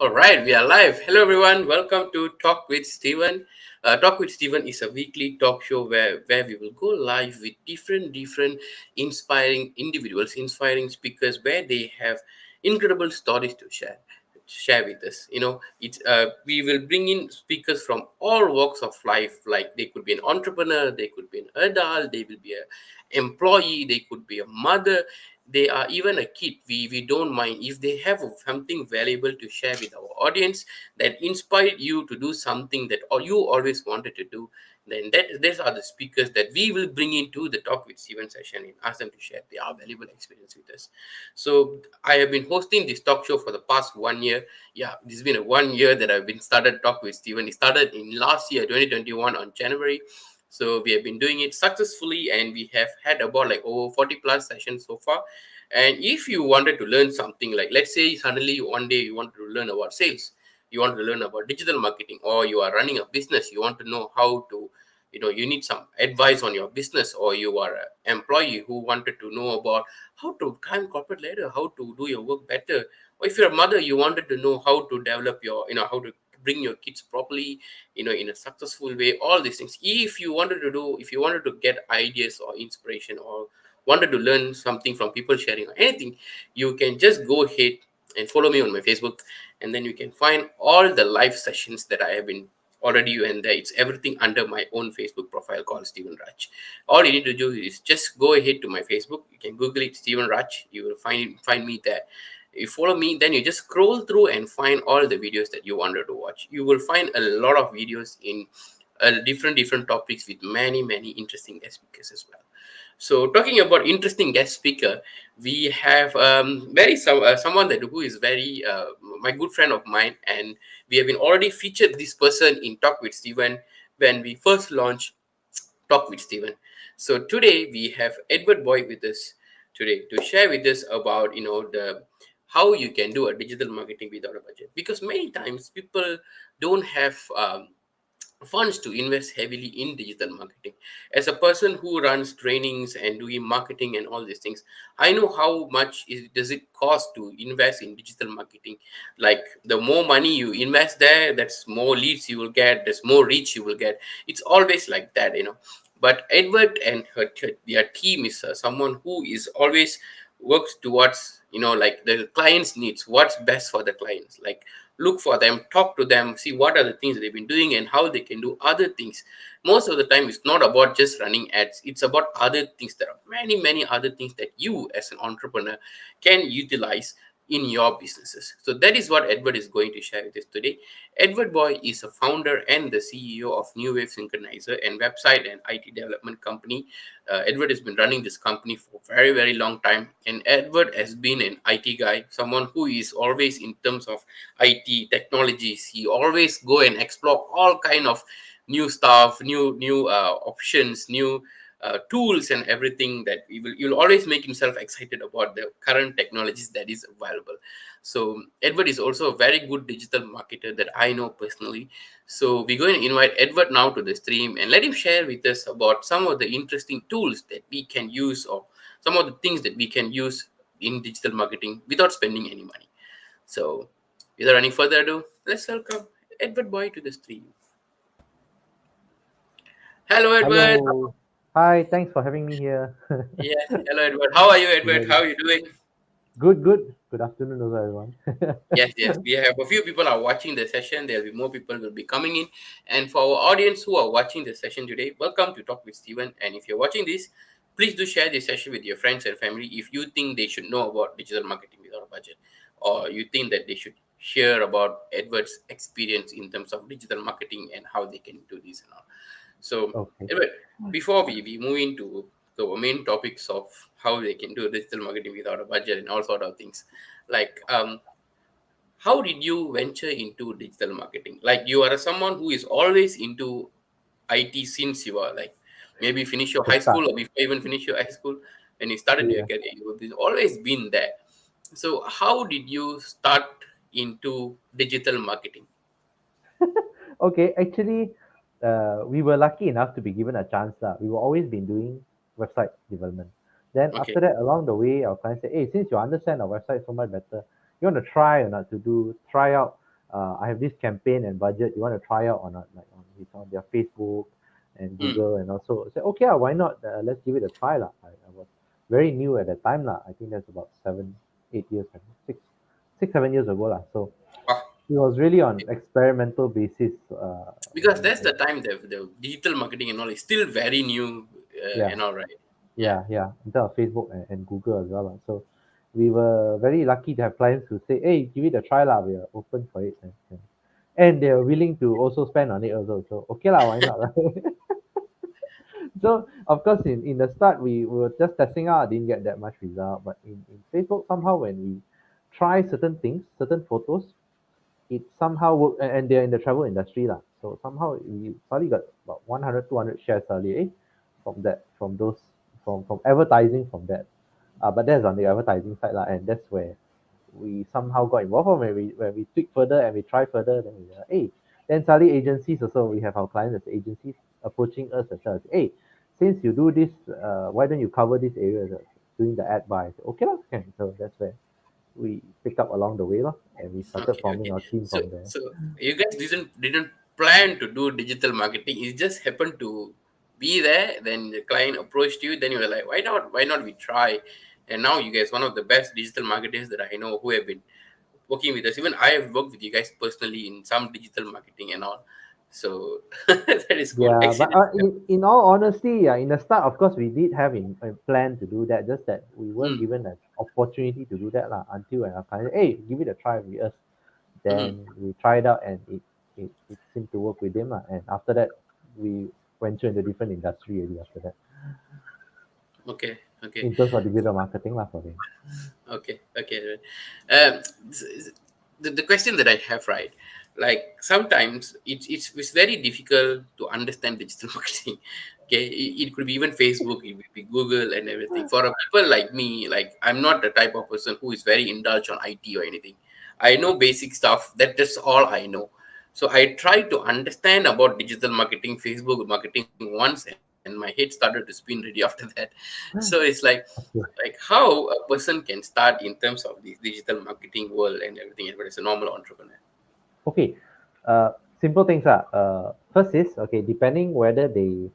All right, we are live. Hello, everyone. Welcome to Talk with Steven. Talk with Steven is a weekly talk show where we will go live with different inspiring individuals, inspiring speakers, where they have incredible stories to share with us. It's we will bring in speakers from all walks of life. Like they could be an entrepreneur, they could be an adult, they will be a employee, they could be a mother, they are even a kid. We don't mind if they have something valuable to share with our audience that inspired you to do something that or you always wanted to do. Then these are the speakers that we will bring into the Talk with Steven session and ask them to share their valuable experience with us. So I have been hosting this talk show for the past 1 year. Yeah, this has been a 1 year that I've been started Talk with Steven. It started in last year 2021 on January. So we have been doing it successfully, and we have had about like over 40 plus sessions so far. And if you wanted to learn something, like let's say suddenly one day you want to learn about sales, you want to learn about digital marketing, or you are running a business, you want to know how to, you need some advice on your business, or you are an employee who wanted to know about how to climb corporate ladder, how to do your work better, or if you're a mother, you wanted to know how to develop your, how to bring your kids properly, in a successful way, all these things. If you wanted to get ideas or inspiration, or wanted to learn something from people sharing or anything, you can just go ahead and follow me on my Facebook, and then you can find all the live sessions that I have been already. And there it's everything under my own Facebook profile called Steven Raj. All you need to do is just go ahead to my Facebook. You can Google it, Steven Raj. You will find me there. You follow me, then you just scroll through and find all the videos that you wanted to watch. You will find a lot of videos in different topics with many interesting guest speakers as well. So talking about interesting guest speaker, we have someone that who is very my good friend of mine, and we have been already featured this person in Talk with Steven when we first launched Talk with Steven. So today we have Edward Boey with us today to share with us about the how you can do a digital marketing without a budget, because many times people don't have funds to invest heavily in digital marketing. As a person who runs trainings and doing marketing and all these things, I know how much does it cost to invest in digital marketing. Like the more money you invest there, that's more leads you will get, there's more reach you will get. It's always like that. But Edward and their team is someone who is always works towards like the client's needs, what's best for the clients. Like look for them, talk to them, see what are the things they've been doing and how they can do other things. Most of the time it's not about just running ads, it's about other things. There are many other things that you as an entrepreneur can utilize in your businesses. So that is what Edward is going to share with us today. Edward Boey is a founder and the CEO of Newwave Synchronizer and website and IT development company. Edward has been running this company for a very long time, and Edward has been an IT guy, someone who is always in terms of IT technologies. He always go and explore all kind of new stuff, new options, new tools, and everything that you'll always make himself excited about the current technologies that is available. So Edward is also a very good digital marketer that I know personally. So we're going to invite Edward now to the stream and let him share with us about some of the interesting tools that we can use, or some of the things that we can use in digital marketing without spending any money. So without any further ado, let's welcome Edward Boey to the stream. Hello, Edward. Hello. Hi, thanks for having me here. Yes, hello, Edward. How are you, Edward? Very How are you doing? good, good. Good afternoon, also, everyone. Yes. We have a few people are watching the session. There'll be more people will be coming in. And for our audience who are watching the session today, welcome to Talk with Steven. And if you're watching this, please do share this session with your friends and family if you think they should know about digital marketing without a budget, or you think that they should hear about Edward's experience in terms of digital marketing and how they can do this and all. So, Okay. Edward, before we move into the main topics of how they can do digital marketing without a budget and all sort of things, like how did you venture into digital marketing? Like you are someone who is always into IT since you are like maybe finish your The high start. school, or before even finish your high school, when you started your Yeah. career, you've always been there. So how did you start into digital marketing? Okay, actually, we were lucky enough to be given a chance. We were always been doing website development. Then Okay. after that, along the way, our client said, hey, since you understand our website so much better, you want to try or not to do, try out I have this campaign and budget. You want to try out or not? Like it's on their Facebook and Mm. Google, and also I said, okay, why not? Let's give it a try, lah. I was very new at that time, lah. I think that's about 7, 8 years, ago, 6, 7 years ago, lah. So Ah, it was really on experimental basis. because that's the time the digital marketing and all is still very new, Yeah, and all right. Yeah. yeah, in terms of Facebook and Google as well, lah. So we were very lucky to have clients who say, hey, give it a try, lah. We are open for it, and they're willing to also spend on it also. So okay, lah, why not, right? So of course, in the start, we were just testing out, didn't get that much result. But in Facebook, somehow when we try certain things, certain photos, it somehow worked, and they're in the travel industry, lah. So somehow we probably got about 100, 200 shares early, from that, from those, from advertising from that. But that's on the advertising side, lah, and that's where we somehow got involved. When we tweak further and we try further, then we hey, then suddenly agencies also, we have our clients as agencies approaching us as well. Hey, since you do this, why don't you cover this area doing the ad buy? Okay, lah, can. So that's where we pick up along the way, lah, and we started Okay, forming okay. our team So, from there. so you guys didn't plan to do digital marketing. It just happened to be there. Then the client approached you. Then you were like, why not? Why not we try? And now you guys one of the best digital marketers that I know who have been working with us. Even I have worked with you guys personally in some digital marketing and all. So that is cool. Yeah, but Accident. in all honesty, yeah, in the start, of course, we did have in a plan to do that. Just that we weren't Mm, given an opportunity to do that, lah, until when our client, hey, give it a try with us. mm. Then we tried out, and it seemed to work with them, lah. And after that, we venture into different industry already after that, Okay, okay. in terms of digital marketing, lah, for them. Okay, okay. The question that I have, right? Like sometimes it's very difficult to understand digital marketing. Okay, it could be even Facebook, it could be Google and everything. For a people like me, like I'm not the type of person who is very indulged on IT or anything. I know basic stuff. That's all I know. So I try to understand about digital marketing, Facebook marketing once, and my head started to spin really after that. So it's like Okay. how a person can start in terms of the digital marketing world and everything as a normal entrepreneur. Okay. Simple things are. First is, okay, depending whether they,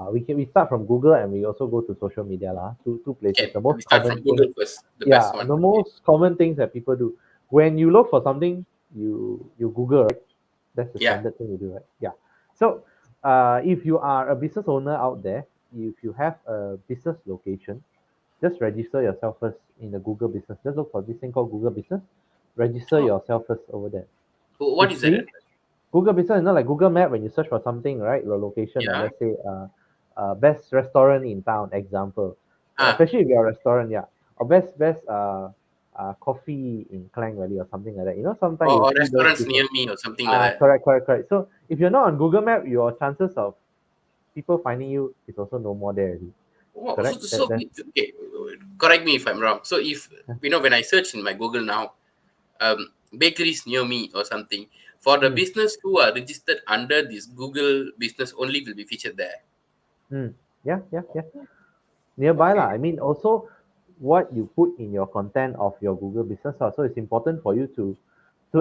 we start from Google, and we also go to social media, lah. Two places. Okay, The we most start common from thing, Google first, the yeah, best one. the Okay. most common things that people do when you look for something, you Google, right? That's the Yeah. standard thing you do, right? Yeah. So, if you are a business owner out there, if you have a business location, just register yourself first in the Google Business. Just look for this thing called Google Business. Register Oh, yourself first over there. what It's is that? free. Google Business, like Google Map, when you search for something, right? Your location, like Yeah. let's say, best restaurant in town, example. Ah. Especially if you're a restaurant, yeah. Or best coffee in Klang Valley or something like that. Sometimes you Or see those restaurants different. near me or something like that. Correct, correct, correct. So if you're not on Google Map, your chances of people finding you is also no more there already. Oh, so, Correct? That's okay, correct me if I'm wrong. So if when I search in my Google now, bakeries near me or something, for the mm, business who are registered under this Google business only will be featured there. yeah, yeah, yeah. Nearby Okay. lah. I mean, also what you put in your content of your Google business lah. So it's important for you to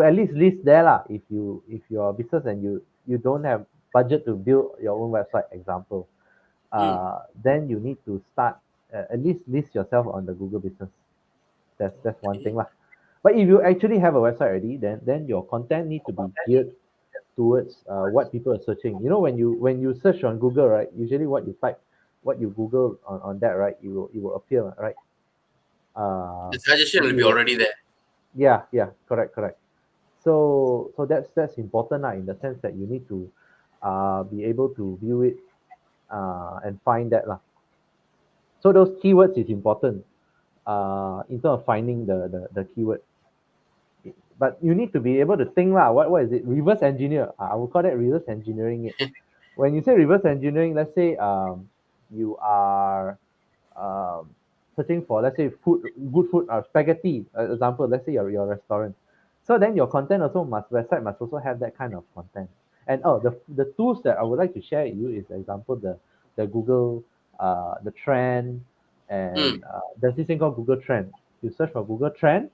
at least list there lah. If you're a business and you don't have budget to build your own website, example, Mm. then you need to start, at least list yourself on the Google business. That's one thing Okay. lah. But if you actually have a website already, then your content need to be geared towards what people are searching. When you search on Google, right? Usually what you type, what you Google on that, right? It will appear, right? The suggestion It, will it be will, already there. yeah, yeah, correct, correct. So that's important in the sense that you need to be able to view it and find that lah. So those keywords is important in terms of finding the keyword. But you need to be able to think lah. What is it? Reverse engineer. I would call that reverse engineering it. When you say reverse engineering, let's say you are um, searching for, let's say, good food, spaghetti, example. Let's say your restaurant. So then your content also website must also have that kind of content. And the tools that I would like to share with you is, example, the Google, the trend, Mm. and there's this thing called Google Trend. You search for Google Trend,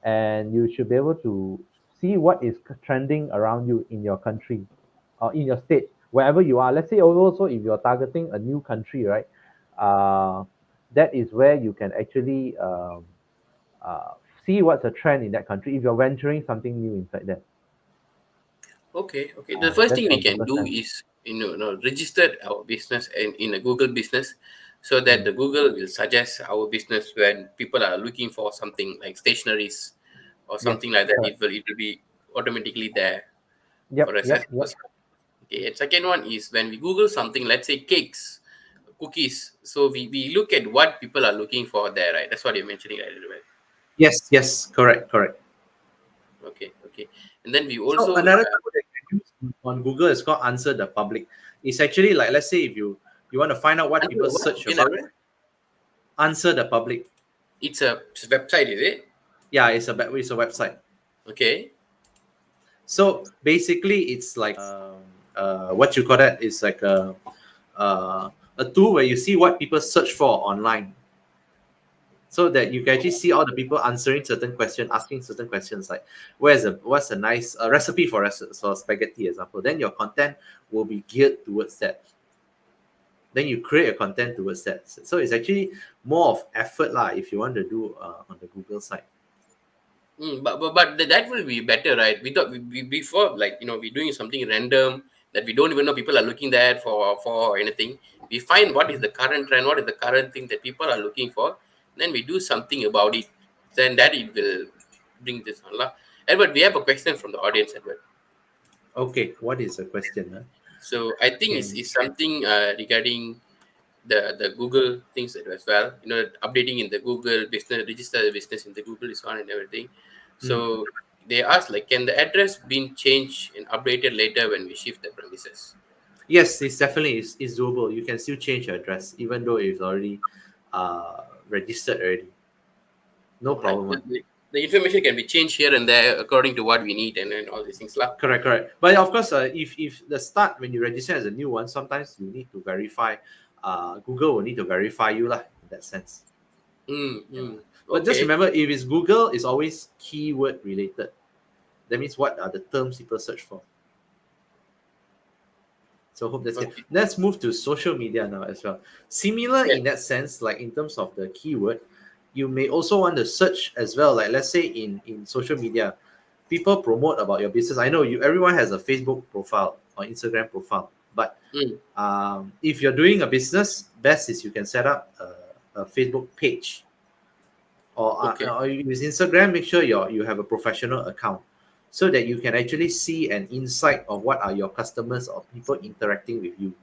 and you should be able to see what is trending around you in your country or in your state, wherever you are. Let's say also if you're targeting a new country, right? Uh, that is where you can actually uh, see what's a trend in that country if you're venturing something new inside there. Okay, okay. The first That's thing we from the can first do time. is register our business in a Google business, so that Mm. the Google will suggest our business when people are looking for something like stationaries or Yes, something like that. correct. It will be automatically there for Yep, us. yep, yep. Okay. And second one is when we Google something, let's say cakes, cookies. So we look at what people are looking for there, right? That's what you're mentioning, right? Yes, yes, correct, correct. Okay, okay. And then we So also another tool that you can use on Google is called Answer the Public. It's actually like, let's say if you want to find out what under people what search again, about, Edward? Answer the Public. It's a website, is it? Yeah, it's a website. Okay. So basically, it's like what you call that is like a tool where you see what people search for online, so that you can actually see all the people answering certain questions, asking certain questions like what's a nice recipe for spaghetti example. Then your content will be geared towards that. Then you create a content towards that. So it's actually more of effort lah if you want to do on the Google side. But that will be better, right? We thought we before, like, we're doing something random that we don't even know people are looking there for anything. We find what is the current trend, what is the current thing that people are looking for, then we do something about it. Then that it will bring this on lah. Edward, we have a question from the audience, Edward. Okay, what is the question? Huh? So I think it's, Can it's something regarding the Google things as well. Updating in the Google business, register the business in the Google is on and everything. mm. So they asked, like, can the address been changed and updated later when we shift the premises? Yes, it's definitely is doable. You can still change your address even though it's already registered already. No All right. problem. The, One. the, the information can be changed here and there according to what we need and all these things lah. Correct, correct. But of course, if the start when you register as a new one, sometimes you need to verify. Google will need to verify you lah in that sense. Yeah. But just Okay. remember, if it's Google, it's always keyword related. That means what are the terms people search for. So hope that's it. Okay. Let's move to social media now as well. Similar Yes. in that sense, like in terms of the keyword, you may also want to search as well. Like let's say in social media, people promote about your business. I know everyone has a Facebook profile or Instagram profile, but Mm, if you're doing a business, best is you can set up a Facebook page, okay. or use Instagram. Make sure you have a professional account, so that you can actually see an insight of what are your customers or people interacting with you.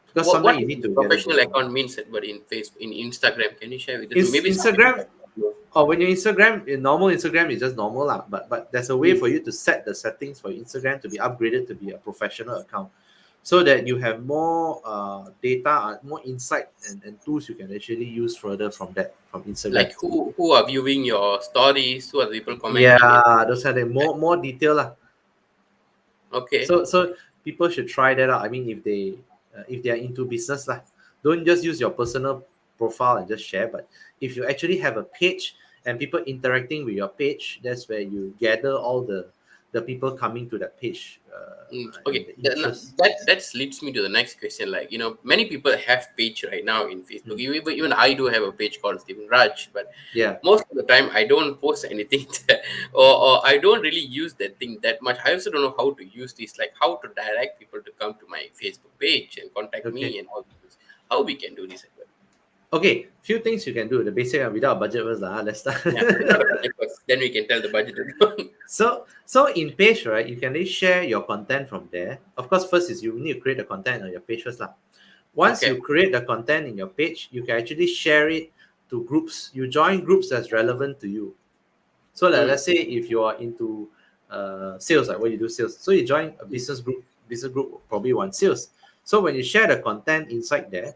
Because What sometimes you is need this to gather professional data. account means, Edward, in Facebook, in Instagram? Can you share with us? Is Maybe some people Instagram, might not know. or when your Instagram, in normal Instagram is just normal lah. But there's a way Mm, for you to set the settings for Instagram to be upgraded to be a professional account, so that you have more data, more insight and tools you can actually use further from Instagram. like who are viewing your stories? Who are the people commenting? Yeah, those are the more detail lah. Okay. So people should try that out. I mean, if they are into business lah, don't just use your personal profile and just share. But if you actually have a page and people interacting with your page, that's where you gather all the people coming to that page and Okay, the interest. that leads me to the next question. Like, many people have page right now in Facebook. Mm. Even I do have a page called Stephen Raj, but Yeah. most of the time I don't post anything there, or I don't really use that thing that much. I also don't know how to use this, like how to direct people to come to my Facebook page and contact Okay. me and all this. How we can do this? As well? Okay. Few things you can do. The basic without budget first lah. Let's start. Yeah, without a budget first, then we can tell the budget. So in page, right, you can really share your content from there. Of course, first is you need to create the content on your page first lah. Once you Okay. create the content in your page, you can actually share it to groups. You join groups that's relevant to you. So let's say if you are into sales, like what you do sales, so you join a business group probably want sales. So when you share the content inside there,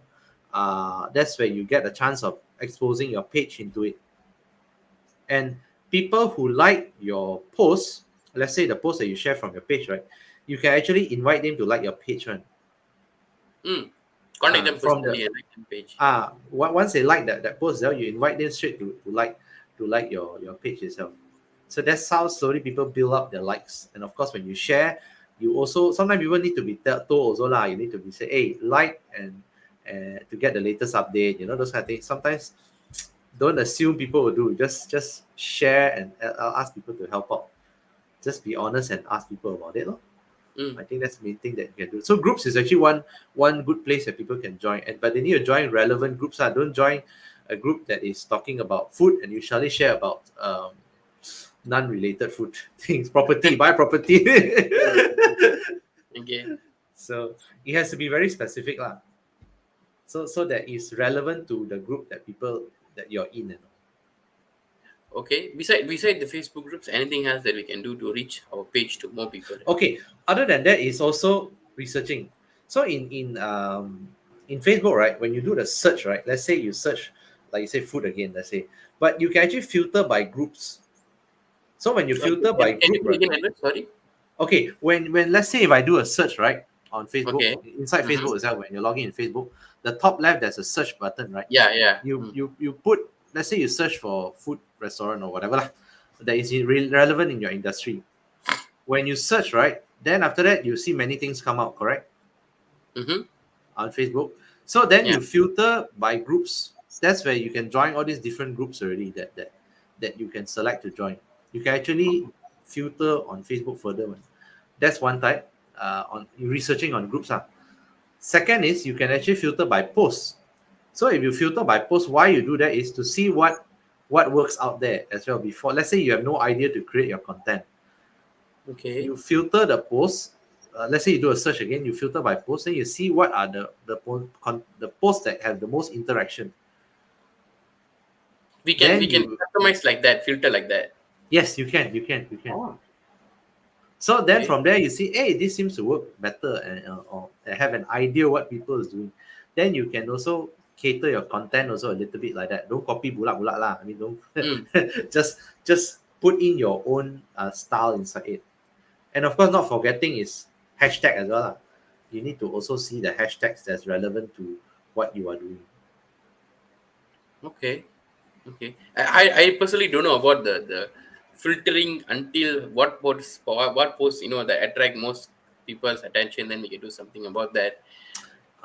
that's where you get a chance of exposing your page into it. And people who like your post, let's say the post that you share from your page, right, you can actually invite them to like your page, right? Contact them From the personally and like them page. once they like that post, you invite them straight to like your page itself. So that's how slowly people build up their likes. And of course, when you share, you also sometimes people need to be told also lah. You need to be say, hey, like and to get the latest update. You know, those kind of things. Sometimes don't assume people will do. Just share and ask people to help out. Just be honest and ask people about it, lor. Mm. I think that's the main thing that you can do. So groups is actually one good place that people can join, but they need to join relevant groups. Don't join a group that is talking about food and you shall share about non-related food things, property, buy property. Okay. So it has to be very specific, lah. So that is relevant to the group that people that you're in. You know? Okay. Beside the Facebook groups, anything else that we can do to reach our page to more people? Okay. Other than that, is also researching. So in Facebook, right, when you do the search, right, let's say you search, like you say, food again, let's say, but you can actually filter by groups. So when you Okay. filter by Can you group, do right, again, Edward? Sorry. okay, when let's say if I do a search, right, on Facebook, Okay. inside Mm-hmm. Facebook itself, when you're logging in Facebook, the top left there's a search button, right? Yeah, yeah. You put, let's say you search for food restaurant or whatever lah, that is relevant in your industry. When you search, right, then after that you see many things come out, correct? Mm-hmm. On Facebook. So then Yeah. you filter by groups. That's where you can join all these different groups already that you can select to join. You can actually filter on Facebook further. That's one type on researching on groups. Second is you can actually filter by posts. So if you filter by posts, why you do that is to see what works out there as well. Before, let's say you have no idea to create your content, Okay. you filter the posts. Let's say you do a search again, you filter by post, and you see what are the posts that have the most interaction. We Then can you, customize like that, filter like that. yes, you can. Oh. So then Okay. from there you see, hey, this seems to work better, and or have an idea what people is doing. Then you can also cater your content also a little bit like that. Don't copy bulak lah. I mean, don't Mm. just put in your own style inside it. And of course, not forgetting is hashtag as well. You need to also see the hashtags that's relevant to what you are doing. Okay. Okay. I personally don't know about the filtering until what posts that attract most people's attention. Then we can do something about that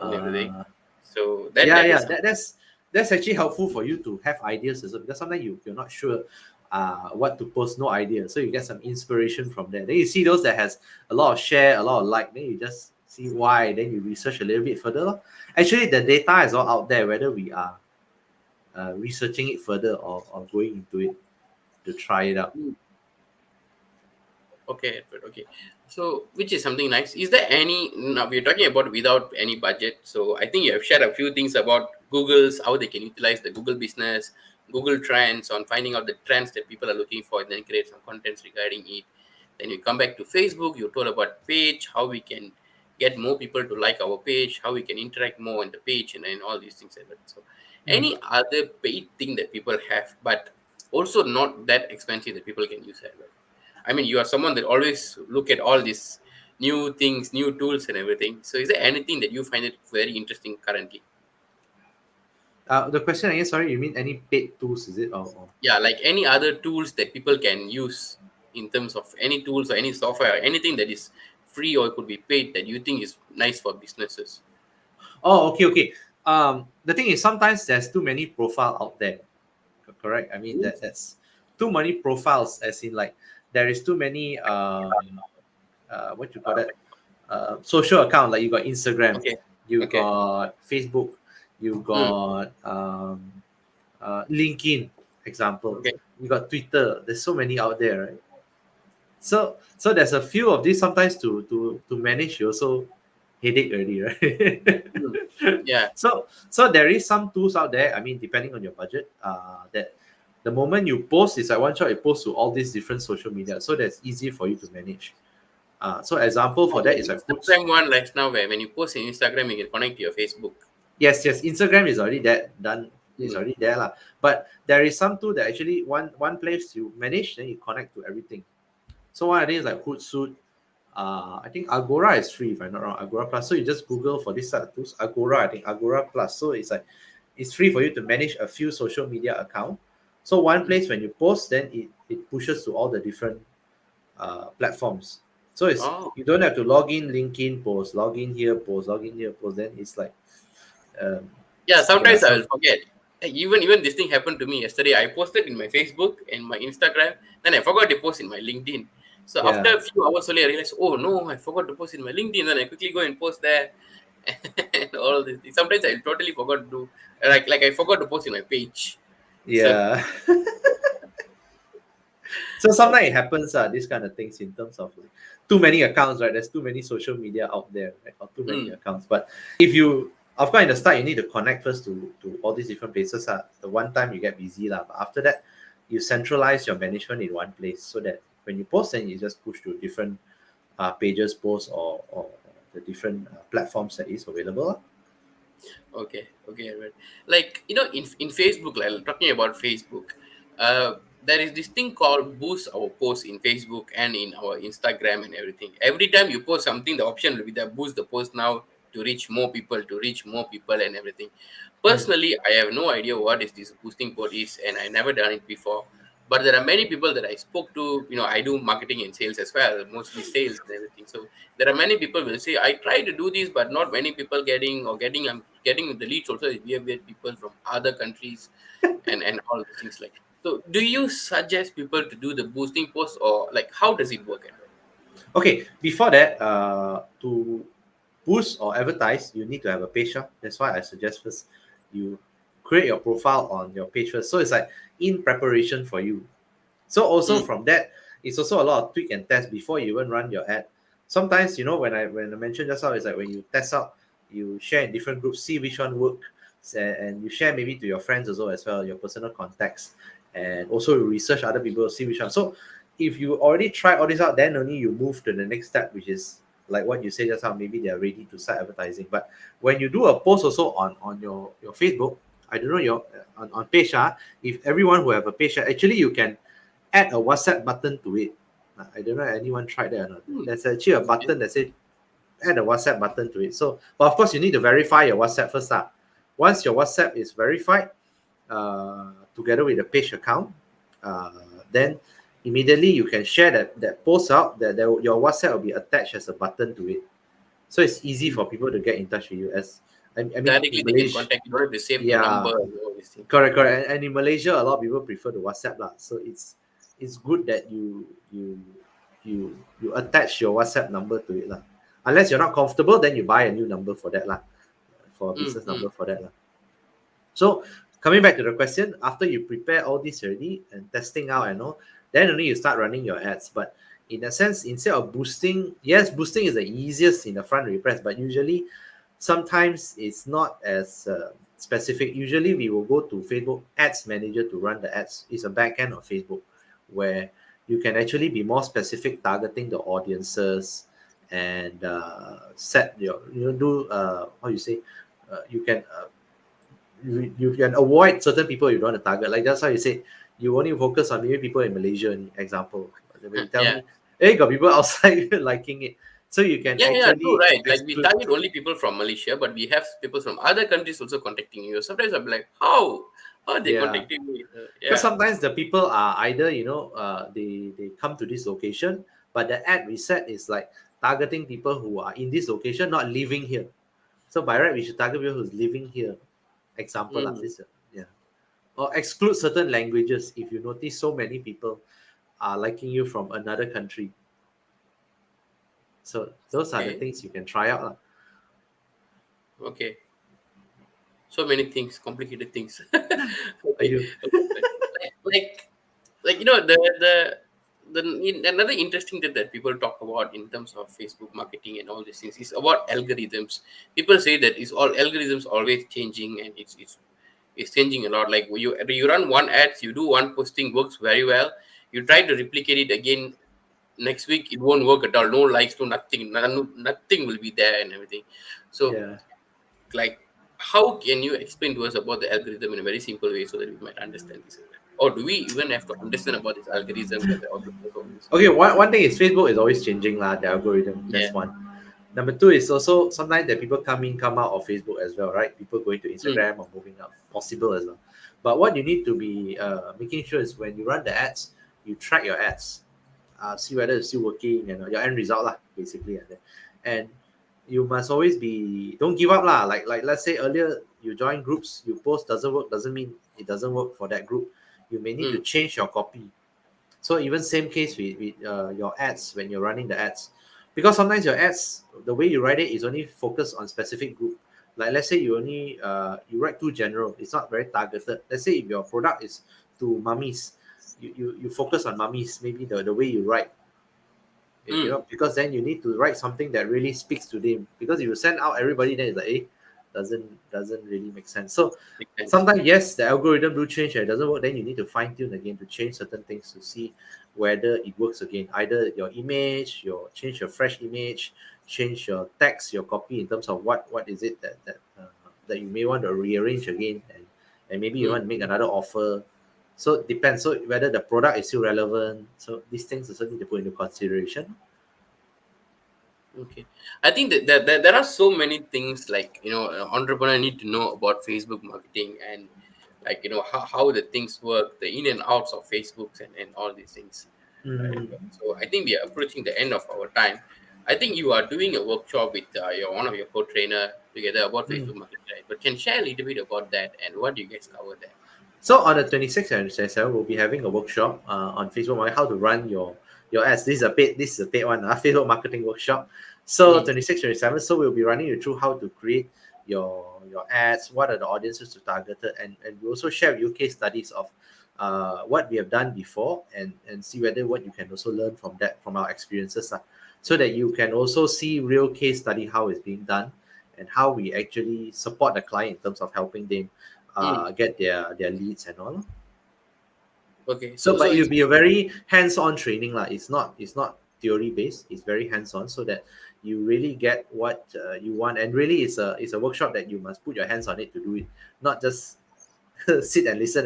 and everything. Uh, So yeah, that yeah, is that's actually helpful for you to have ideas as well, because sometimes you're not sure what to post, no idea. So you get some inspiration from there. Then you see those that has a lot of share, a lot of like, then you just see why, then you research a little bit further, lor. Actually, the data is all out there, whether we are researching it further or going into it to try it out. okay. Okay. So which is something nice. Is there any now we're talking about without any budget? So I think you have shared a few things about Google's how they can utilize the Google business, Google trends on finding out the trends that people are looking for, and then create some contents regarding it. Then you come back to Facebook. You told about page, how we can get more people to like our page, how we can interact more on the page, and then all these things like that. So, any other paid thing that people have, but also not that expensive that people can use as well? I mean, you are someone that always look at all these new things, new tools, and everything. So, is there anything that you find it very interesting currently? The question again, sorry, you mean any paid tools, is it? Or Yeah, like any other tools that people can use in terms of any tools or any software, or anything that is free or could be paid that you think is nice for businesses. Oh, okay. The thing is, sometimes there's too many profile out there. Correct. I mean that's too many profiles, as in like there is too many what you call that, social account. Like you got Instagram, Okay. you Okay. got Facebook, you Hmm. got LinkedIn, example. Okay. You got Twitter. There's so many out there, right? So there's a few of these. Sometimes to manage, you also headache already, right? Hmm. Yeah. So there is some tools out there. I mean, depending on your budget, that the moment you post, it's like one shot. It posts to all these different social media, so that's easy for you to manage. So example for Okay. that is like puts. Instagram one like now where when you post in Instagram, you can connect to your Facebook. Yes. Instagram is already there done. It's Hmm. already there lah. But there is some tool that actually one place you manage, then you connect to everything. So one of these like Hootsuite. I think Agora is free if I'm not wrong. Agora Plus. So you just Google for this set of tools. Agora, I think Agora Plus. So it's like it's free for you to manage a few social media account. So one place when you post, then it pushes to all the different platforms. So it's Oh, you don't have to log in, link in, post, log in here, post, log in here, post. Then it's like, um, yeah. yeah, Sometimes I so will forget. Even this thing happened to me yesterday. I posted in my Facebook and my Instagram, then I forgot to post in my LinkedIn. So after yeah, a few hours only, I realized, oh no, I forgot to post in my LinkedIn. Then I quickly go and post there, and all this. Sometimes I totally forgot to do, like I forgot to post in my page. So yeah. So sometimes it happens, these kind of things in terms of like too many accounts, right? There's too many social media out there, right? Or too many mm, accounts. But if you, of course, in the start, you need to connect first to all these different places. The one time you get busy, but after that, you centralize your management in one place so that when you post, then you just push to different pages, posts, or the different platforms that is available. Lah. okay, right. Like in Facebook, like talking about Facebook, there is this thing called boost our post in Facebook and in our Instagram and everything. Every time you post something, the option will be there, boost the post now to reach more people, and everything. Mm. Personally, I have no idea what is this boosting code is, and I never done it before. But there are many people that I spoke to. I do marketing and sales as well, mostly sales and everything. So there are many people will say I try to do this, but not many people getting. I'm getting the leads also. We have get people from other countries, and all those things like. So, do you suggest people to do the boosting post, or like how does it work? Okay, before that, to boost or advertise, you need to have a page. That's why I suggest first you create your profile on your page first. So it's like in preparation for you. So also Mm, from that, it's also a lot of tweak and test before you even run your ad. Sometimes when I mentioned just now, it's like when you test out, you share in different groups, see which one work, and you share maybe to your friends as well, your personal contacts, and also you research other people, see which one. So if you already try all this out, then only you move to the next step, which is like what you say just now. Maybe they are ready to start advertising. But when you do a post also on your Facebook, I don't know your on page, if everyone who have a page, actually you can add a WhatsApp button to it. I don't know if anyone tried that or not. mm, There's actually a okay. button that says add a WhatsApp button to it. So, but of course, you need to verify your WhatsApp first. Once your WhatsApp is verified, together with the page account, uh, then immediately you can share that post out. That your WhatsApp will be attached as a button to it. So it's easy Mm. for people to get in touch with you. As I mean, Directly in they can Malaysia, contact you. Don't have to save their number yeah, and all these things. correct, correct. And in Malaysia, a lot of people prefer the WhatsApp lah. So it's good that you attach your WhatsApp number to it lah. Unless you're not comfortable, then you buy a new number for that lah, for a Mm, business mm, number for that lah. So coming back to the question, after you prepare all this already and testing out and all, then only you start running your ads. But in a sense, instead of boosting, yes, boosting is the easiest in the front repress, but usually sometimes it's not as specific. Usually we will go to Facebook Ads Manager to run the ads. It's a backend of Facebook where you can actually be more specific, targeting the audiences and set your do how you say you can you can avoid certain people you don't want to target. Like that's how you say you only focus on maybe people in Malaysia, example. When you tell yeah. me, hey, got people outside liking it, so you can Yeah, true, actually right. Like we exclude. target only people from Malaysia, but we have people from other countries also contacting you. Sometimes I'm like, how? How are they Yeah, contacting me? because Yeah. sometimes the people are either they come to this location, but the ad reset is like targeting people who are in this location, not living here. So by right, we should target people who's living here. Example like Mm, this, yeah. Or exclude certain languages if you notice so many people are liking you from another country. So those are the okay. things you can try out. Okay. So many things, complicated things. Okay. You, Okay. Like, another interesting thing that people talk about in terms of Facebook marketing and all these things is about algorithms. People say that is all algorithms always changing, and it's changing a lot. Like you run one ads, you do one posting, works very well. You try to replicate it again next week, it won't work at all. No likes, no nothing, nothing will be there and everything. So, yeah. like, how can you explain to us about the algorithm in a very simple way so that we might understand this? Or do we even have to understand about these algorithms and the algorithms of this? Okay, one thing is Facebook is always changing lah, the algorithm. Yeah. That's one. Number two is also sometimes that people come in, come out of Facebook as well, right? People going to Mm, Instagram or moving up, possible as well. But what you need to be making sure is when you run the ads, you track your ads, see whether it's still working and your end result lah, basically. And you must always don't give up lah. Like let's say earlier you join groups, you post doesn't work, doesn't mean it doesn't work for that group. You may need to Mm. change your copy. So even same case with your ads when you're running the ads, because sometimes your ads, the way you write it is only focused on specific group. Like let's say you only you write too general, it's not very targeted. Let's say if your product is to mummies, you focus on mummies, maybe the way you write, Mm. because then you need to write something that really speaks to them. Because if you send out everybody, then it's like, doesn't really make sense. So Makes sense. sometimes yes, the algorithm do change and it doesn't work, then you need to fine tune again to change certain things to see whether it works again. Either your image, change your fresh image, change your text, your copy in terms of what is it that you may want to rearrange again, and maybe you Mm. want to make another offer. So it depends. So whether the product is still relevant. So these things also need to put into consideration. Okay, I think that there are so many things, like, entrepreneur need to know about Facebook marketing, and like, how the things work, the in and outs of Facebooks, and all these things, right? Mm. So I think we are approaching the end of our time. I think you are doing a workshop with your one of your co-trainer together about Mm. Facebook marketing, right? But can share a little bit about that and what do you guys cover there? So on the 26th and 27th, we'll be having a workshop on Facebook Marketing, how to run your ads. This is a paid one, Facebook marketing workshop. So Mm. 26th, 27th, so we'll be running you through how to create your ads, what are the audiences to target, and we also share with you case studies of what we have done before, and see whether what you can also learn from that, from our experiences, so that you can also see real case study how it's being done and how we actually support the client in terms of helping them Mm. get their leads and all. Okay, So, so but it's it'll be a very hands-on training, lah. It's not theory based. It's very hands-on, so that you really get what you want. And really, it's a workshop that you must put your hands on it to do it, not just sit and listen.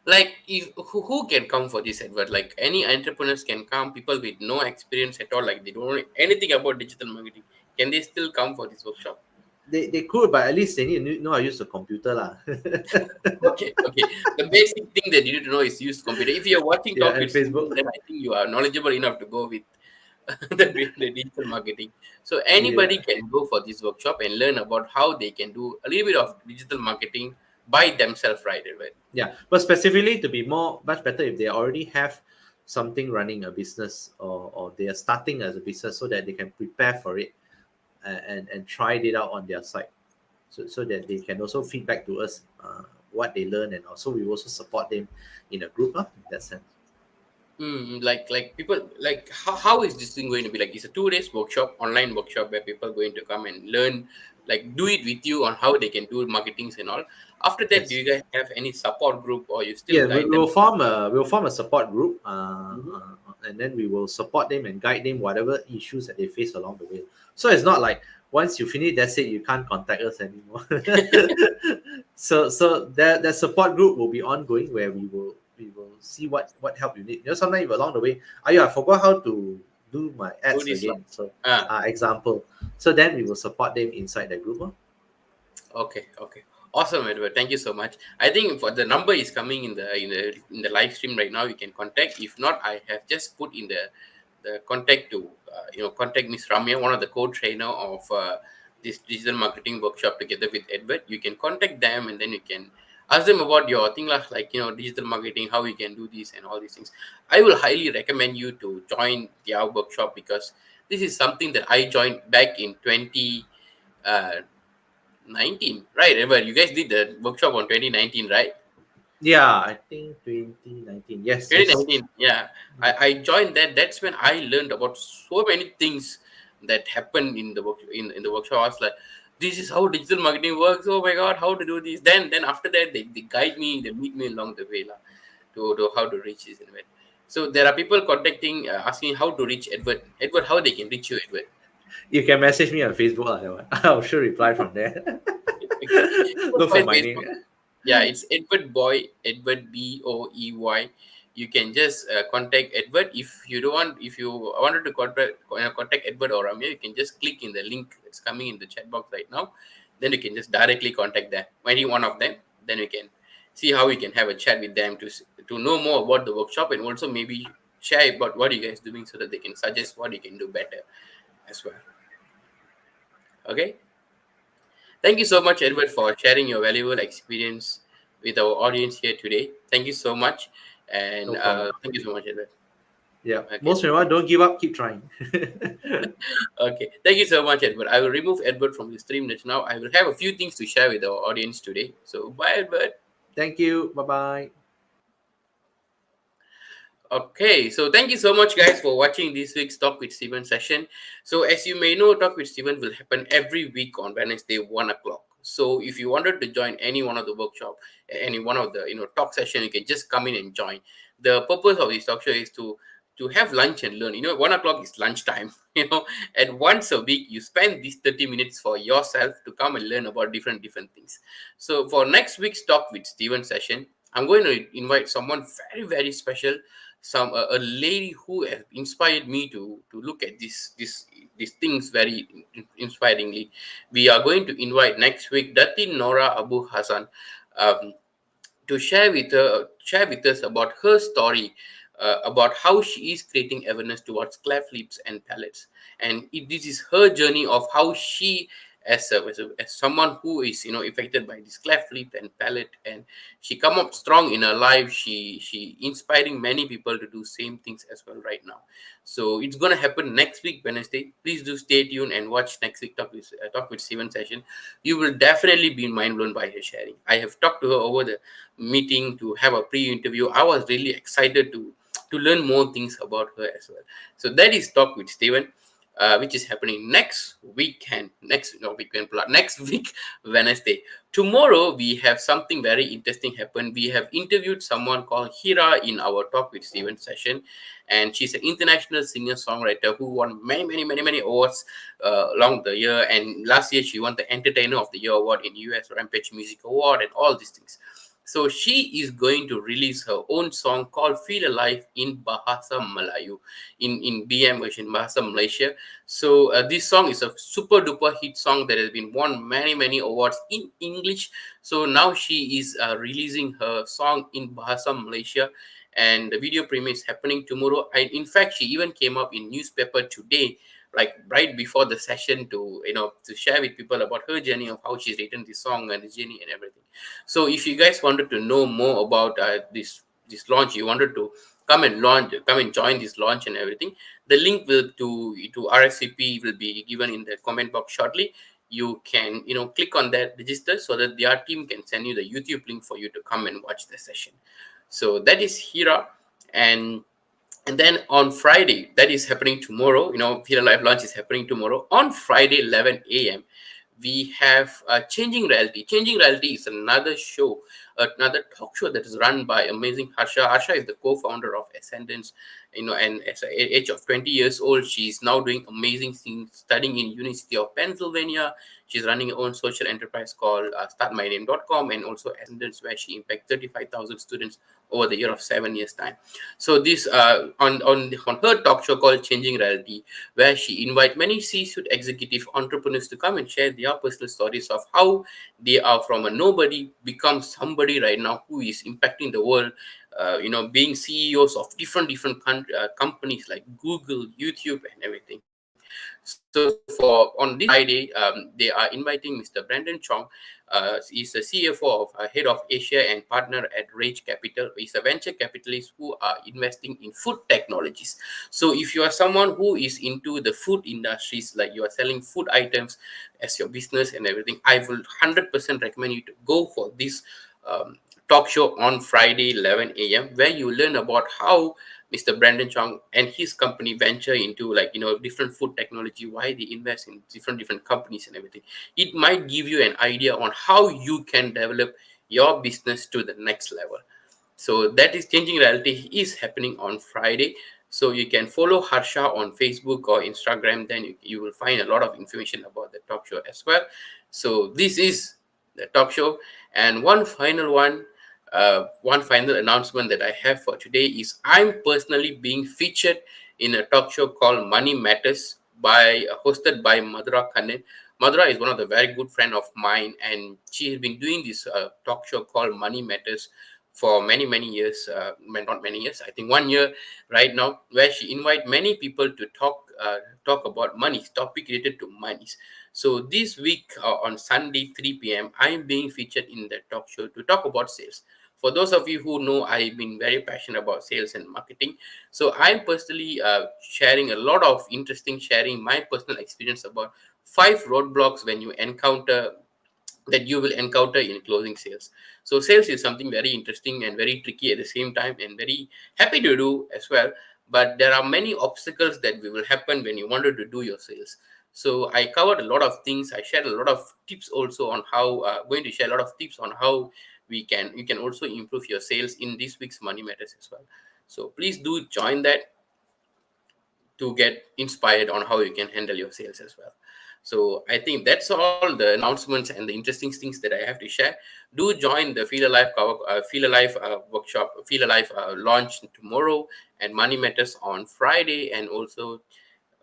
like, if who can come for this advert? Like, any entrepreneurs can come, people with no experience at all, like they don't know anything about digital marketing, can they still come for this workshop? They could, but at least they need to know how to use the computer, lah. Okay, okay. The basic thing that you need to know is use computer. If you're watching Yeah, Talk and with Steven, Facebook. then I think you are knowledgeable enough to go with the digital marketing. So Yeah. anybody can go for this workshop and learn about how they can do a little bit of digital marketing by themselves, right away. Yeah, but specifically to be more much better if they already have something running a business, or they are starting as a business, so that they can prepare for it, and try it out on their side, so that they can also feedback to us what they learn, and also we also support them in a group, in that sense. Like people, like, how is this thing going to be? Like, it's a 2 days workshop, online workshop, where people are going to come and learn, like, do it with you on how they can do marketings and all. After that, do Yes. you guys have any support group, or you still Yeah, we guide will them? form a support group, Mhm. and then we will support them and guide them whatever issues that they face along the way. So it's not like once you finish, that's it. You can't contact us anymore. So that support group will be ongoing, where we will see what help you need. Sometimes along the way, I forgot how to do my Do ads this one. again. So Ah, example. So then we will support them inside the group. okay, okay. Awesome, Edward. Thank you so much. I think for the number is coming in the live stream right now. You can contact. If not, I have just put in the contact to contact Miss Ramya, one of the co-trainer of this digital marketing workshop together with Edward. You can contact them, and then you can ask them about your thing, like, digital marketing, how you can do this and all these things. I will highly recommend you to join their workshop, because this is something that I joined back in 2019, right? Remember, you guys did the workshop on 2019, right? Yeah, I think 2019. Yes, yes. 2019, yeah. I joined that. That's when I learned about so many things that happened in the in the workshop. I was like, this is how digital marketing works. Oh my god, how to do this? Then after that, they guide me, they meet me along the way, lah, to how to reach this event. So there are people contacting, asking how to reach Edward. Edward, how they can reach you, Edward? You can message me on Facebook, that one. I'll sure reply from there. Look Look for for his my name. Facebook. Yeah, it's Edward Boey, Edward Boey. You can just contact Edward. If you wanted to contact Edward or Ramya, you can just click in the link that's coming in the chat box right now. Then you can just directly contact them, any one of them. Then you can see how we can have a chat with them to know more about the workshop, and also maybe share about what you guys doing so that they can suggest what you can do better as well. Okay. Thank you so much, Edward, for sharing your valuable experience with our audience here today. Thank you so much, and No problem. thank you so much, Edward. Yeah. Okay. Most important, don't give up. Keep trying. Okay. Thank you so much, Edward. I will remove Edward from the stream net now. I will have a few things to share with our audience today. So, bye, Edward. Thank you. Bye bye. Okay, so thank you so much, guys, for watching this week's Talk with Steven session. So, as you may know, Talk with Steven will happen every week on Wednesday, 1 o'clock. So, if you wanted to join any one of the workshop, any one of the talk session, you can just come in and join. The purpose of this talk show is to have lunch and learn. 1 o'clock is lunchtime. And once a week you spend these 30 minutes for yourself to come and learn about different things. So, for next week's Talk with Steven session, I'm going to invite someone very special, a lady who has inspired me to look at these things very inspiringly. We are going to invite next week Datin Nora Abu Hassan, um, to share with us about her story, about how she is creating awareness towards cleft lips and palates, and this is her journey of how she, as someone who is affected by this cleft lip and palate, and she come up strong in her life. She inspiring many people to do same things as well right now. So it's gonna happen next week, Wednesday. Please do stay tuned and watch next week Talk with Steven session. You will definitely be mind blown by her sharing. I have talked to her over the meeting to have a pre-interview. I was really excited to learn more things about her as well. So that is Talk with Steven, which is happening next weekend, next week, Wednesday. Tomorrow we have something very interesting happen. We have interviewed someone called Hira in our Talk with Steven session, and she's an international singer-songwriter who won many awards along the year. And last year she won the Entertainer of the Year award in US Rampage Music Award and all these things. So she is going to release her own song called Feel Alive in Bahasa Melayu, in BM version, Bahasa Malaysia. So this song is a super duper hit song that has been won many awards in English. So now she is releasing her song in Bahasa Malaysia, and the video premiere is happening tomorrow. And in fact, she even came up in newspaper today, like right before the session, to share with people about her journey of how she's written this song and the journey and everything. So if you guys wanted to know more about this launch, you wanted to come and join this launch and everything, the link will to RSVP will be given in the comment box shortly. You can click on that, register, so that their team can send you the YouTube link for you to come and watch the session. So that is Hira. And then on Friday, that is happening tomorrow. Hira Live launch is happening tomorrow on Friday, 11 a.m. We have Changing Reality. Changing Reality is another show, another talk show that is run by amazing Harsha. Harsha is the co-founder of Ascendance, and at the age of 20 years old, she's now doing amazing things, studying in University of Pennsylvania. She's running her own social enterprise called startmyname.com, and also Ascendance, where she impacts 35,000 students over the year of 7 years time. So this on her talk show called Changing Reality, where she invite many C-suite executive entrepreneurs to come and share their personal stories of how they are from a nobody become somebody right now who is impacting the world. Being CEOs of different companies like Google, YouTube, and everything. So for on this Friday, they are inviting Mr. Brandon Chong. He's the CFO of head of Asia and partner at Rage Capital. He's a venture capitalist who are investing in food technologies. So if you are someone who is into the food industries, like you are selling food items as your business and everything, I will 100% recommend you to go for this talk show on Friday, 11 a.m., where you learn about how Mr. Brandon Chong and his company venture into different food technology, why they invest in different companies and everything. It might give you an idea on how you can develop your business to the next level. So that is Changing Reality is happening on Friday. So you can follow Harsha on Facebook or Instagram. Then you will find a lot of information about the talk show as well. So this is the talk show. And one final announcement that I have for today is I'm personally being featured in a talk show called Money Matters hosted by Madhura Kannan. Madhura is one of the very good friend of mine, and she has been doing this talk show called Money Matters for many years. Not many years, I think 1 year right now, where she invite many people to talk about money, topic related to monies. So this week on Sunday 3 p.m., I'm being featured in that talk show to talk about sales. For those of you who know, I've been very passionate about sales and marketing. So I'm personally sharing a lot of interesting, sharing my personal experience about 5 roadblocks when you encounter that you will encounter in closing sales. So sales is something very interesting and very tricky at the same time, and very happy to do as well. But there are many obstacles that will happen when you wanted to do your sales. So I covered a lot of things. I shared a lot of tips also on how going to share a lot of tips on how you can also improve your sales in this week's Money Matters as well. So please do join that to get inspired on how you can handle your sales as well. So I think that's all the announcements and the interesting things that I have to share. Do join the Feel Alive workshop, Feel Alive launch tomorrow, and Money Matters on Friday, and also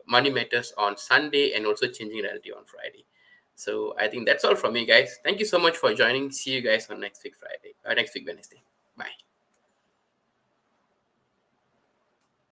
Money Matters on Sunday, and also Changing Reality on Friday. So I think that's all from me, guys. Thank you so much for joining. See you guys on next week Friday, next week Wednesday. Bye.